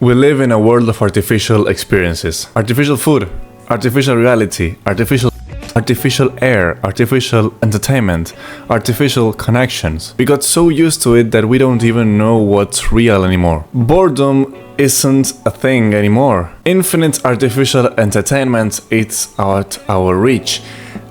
We live in a world of artificial experiences. Artificial food, artificial reality, artificial air, artificial entertainment, artificial connections. We got so used to it that we don't even know what's real anymore. Boredom isn't a thing anymore. Infinite artificial entertainment is at our reach.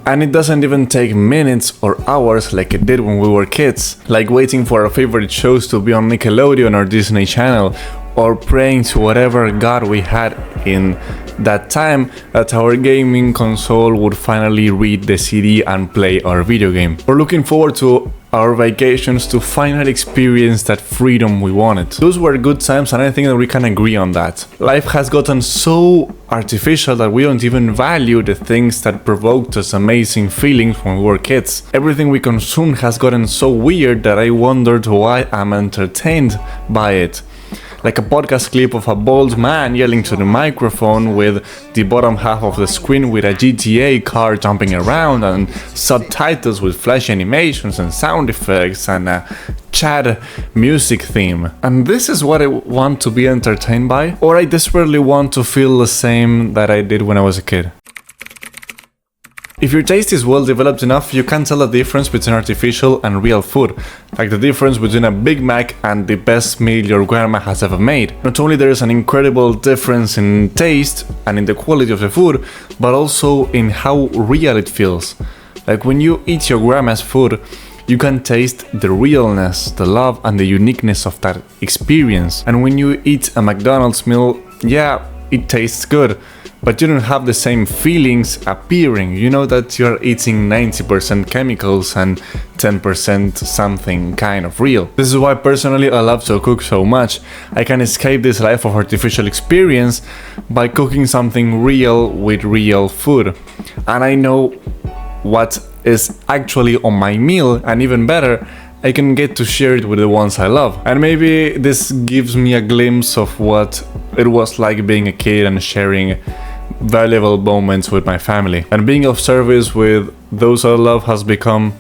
And it doesn't even take minutes or hours like it did when we were kids. Like waiting for our favorite shows to be on Nickelodeon or Disney Channel, or praying to whatever god we had in that time that our gaming console would finally read the CD and play our video game. Or looking forward to our vacations to finally experience that freedom we wanted. Those were good times, and I think that we can agree on that. Life has gotten so artificial that we don't even value the things that provoked us amazing feelings when we were kids. Everything we consume has gotten so weird that I wondered why I'm entertained by it. Like a podcast clip of a bald man yelling to the microphone with the bottom half of the screen with a GTA car jumping around and subtitles with flashy animations and sound effects and a Chad music theme. And this is what I want to be entertained by, or I desperately want to feel the same that I did when I was a kid. If your taste is well developed enough, you can tell the difference between artificial and real food, like the difference between a Big Mac and the best meal your grandma has ever made. Not only there is an incredible difference in taste and in the quality of the food, but also in how real it feels. Like when you eat your grandma's food, you can taste the realness, the love and the uniqueness of that experience. And when you eat a McDonald's meal, yeah, it tastes good, but you don't have the same feelings appearing. You know that you're eating 90% chemicals and 10% something kind of real. This is why personally I love to cook so much. I can escape this life of artificial experience by cooking something real with real food. And I know what is actually on my meal, and even better, I can get to share it with the ones I love. And maybe this gives me a glimpse of what it was like being a kid and sharing valuable moments with my family. And being of service with those I love has become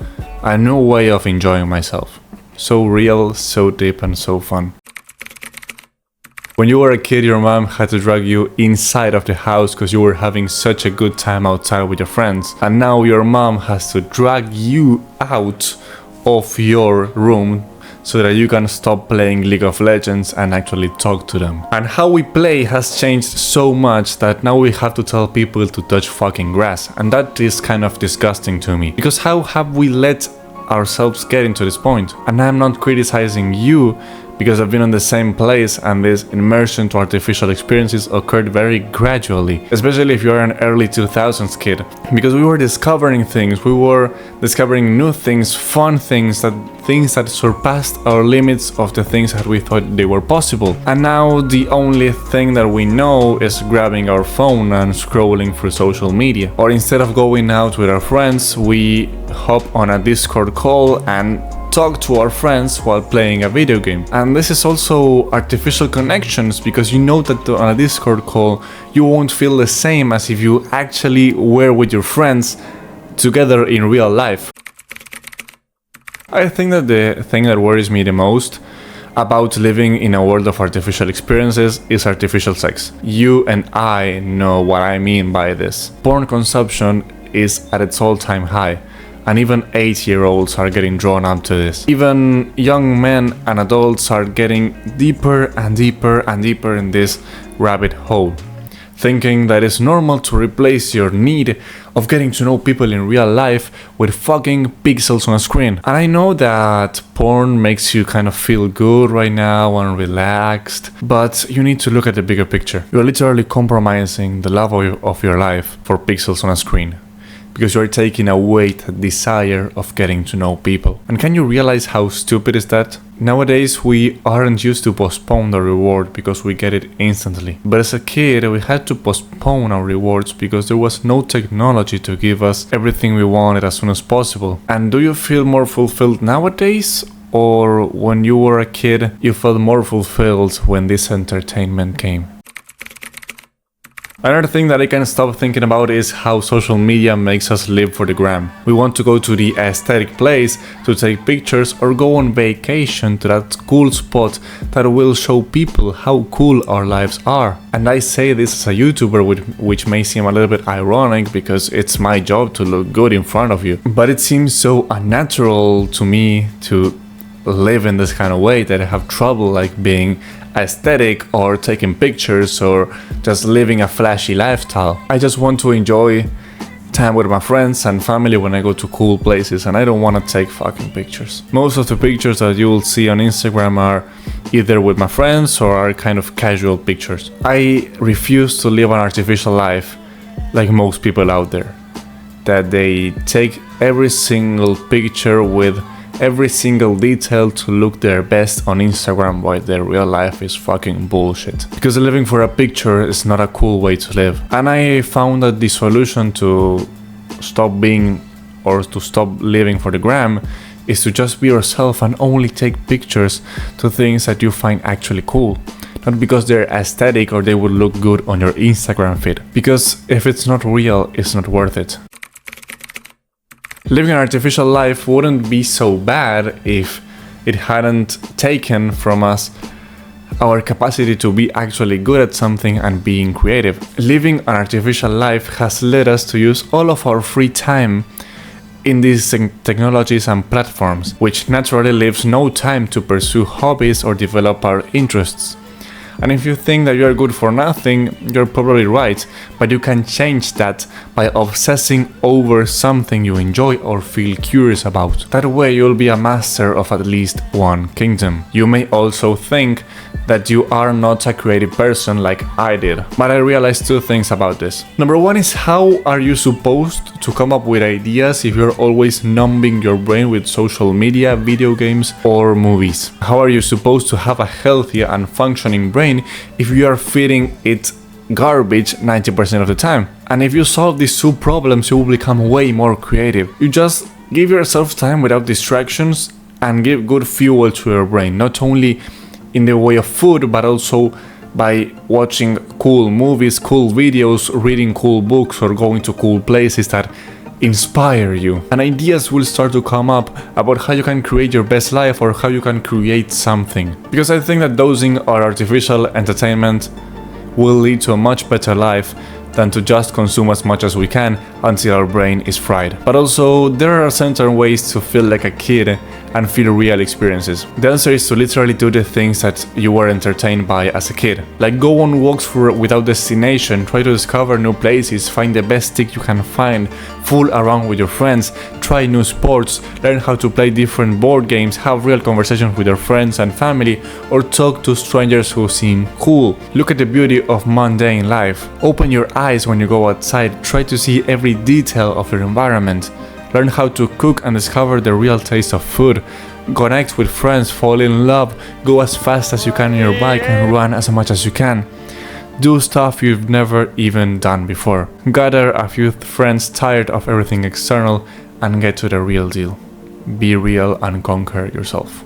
a new way of enjoying myself. So real, so deep and so fun. When you were a kid, your mom had to drag you inside of the house because you were having such a good time outside with your friends. And now your mom has to drag you out of your room so that you can stop playing League of Legends and actually talk to them. And how we play has changed so much that now we have to tell people to touch fucking grass. And that is kind of disgusting to me. Because how have we let ourselves get into this point? And I'm not criticizing you, because I've been in the same place and this immersion to artificial experiences occurred very gradually, especially if you're an early 2000s kid, because we were discovering things, we were discovering new things, fun things that surpassed our limits of the things that we thought they were possible. And now the only thing that we know is grabbing our phone and scrolling through social media. Or instead of going out with our friends, we hop on a Discord call and talk to our friends while playing a video game. And this is also artificial connections, because you know that on a Discord call you won't feel the same as if you actually were with your friends together in real life. I think that the thing that worries me the most about living in a world of artificial experiences is artificial sex. You and I know what I mean by this. Porn consumption is at its all-time high. And even 8-year-olds are getting drawn up to this. Even young men and adults are getting deeper and deeper and deeper in this rabbit hole, thinking that it's normal to replace your need of getting to know people in real life with fucking pixels on a screen. And I know that porn makes you kind of feel good right now and relaxed, but you need to look at the bigger picture. You're literally compromising the love of your life for pixels on a screen, because you're taking away the desire of getting to know people. And can you realize how stupid is that? Nowadays we aren't used to postpone the reward because we get it instantly. But as a kid we had to postpone our rewards because there was no technology to give us everything we wanted as soon as possible. And do you feel more fulfilled nowadays? Or when you were a kid you felt more fulfilled when this entertainment came? Another thing that I can't stop thinking about is how social media makes us live for the gram. We want to go to the aesthetic place to take pictures or go on vacation to that cool spot that will show people how cool our lives are. And I say this as a YouTuber, which may seem a little bit ironic because it's my job to look good in front of you. But it seems so unnatural to me to live in this kind of way that I have trouble like being aesthetic or taking pictures or just living a flashy lifestyle. I just want to enjoy time with my friends and family when I go to cool places, and I don't want to take fucking pictures. Most of the pictures that you will see on Instagram are either with my friends or are kind of casual pictures. I refuse to live an artificial life like most people out there, that they take every single picture with every single detail to look their best on Instagram while their real life is fucking bullshit. Because living for a picture is not a cool way to live. And I found that the solution to stop being or to stop living for the gram is to just be yourself and only take pictures to things that you find actually cool. Not because they're aesthetic or they would look good on your Instagram feed. Because if it's not real, it's not worth it. Living an artificial life wouldn't be so bad if it hadn't taken from us our capacity to be actually good at something and being creative. Living an artificial life has led us to use all of our free time in these technologies and platforms, which naturally leaves no time to pursue hobbies or develop our interests. And if you think that you're good for nothing, you're probably right, but you can change that by obsessing over something you enjoy or feel curious about. That way you'll be a master of at least one kingdom. You may also think that you are not a creative person like I did, but I realized two things about this. Number one is, how are you supposed to come up with ideas if you're always numbing your brain with social media, video games, or movies? How are you supposed to have a healthy and functioning brain if you are feeding it garbage 90% of the time? And if you solve these two problems, you will become way more creative. You just give yourself time without distractions and give good fuel to your brain, not only in the way of food, but also by watching cool movies, cool videos, reading cool books, or going to cool places that inspire you. And ideas will start to come up about how you can create your best life or how you can create something. Because I think that dosing our artificial entertainment will lead to a much better life than to just consume as much as we can until our brain is fried. But also, there are certain ways to feel like a kid and feel real experiences. The answer is to literally do the things that you were entertained by as a kid. Like go on walks without destination, try to discover new places, find the best stick you can find, fool around with your friends, try new sports, learn how to play different board games, have real conversations with your friends and family, or talk to strangers who seem cool. Look at the beauty of mundane life. Open your eyes when you go outside, try to see every detail of your environment. Learn how to cook and discover the real taste of food. Connect with friends, fall in love, go as fast as you can on your bike and run as much as you can. Do stuff you've never even done before. Gather a few friends tired of everything external and get to the real deal. Be real and conquer yourself.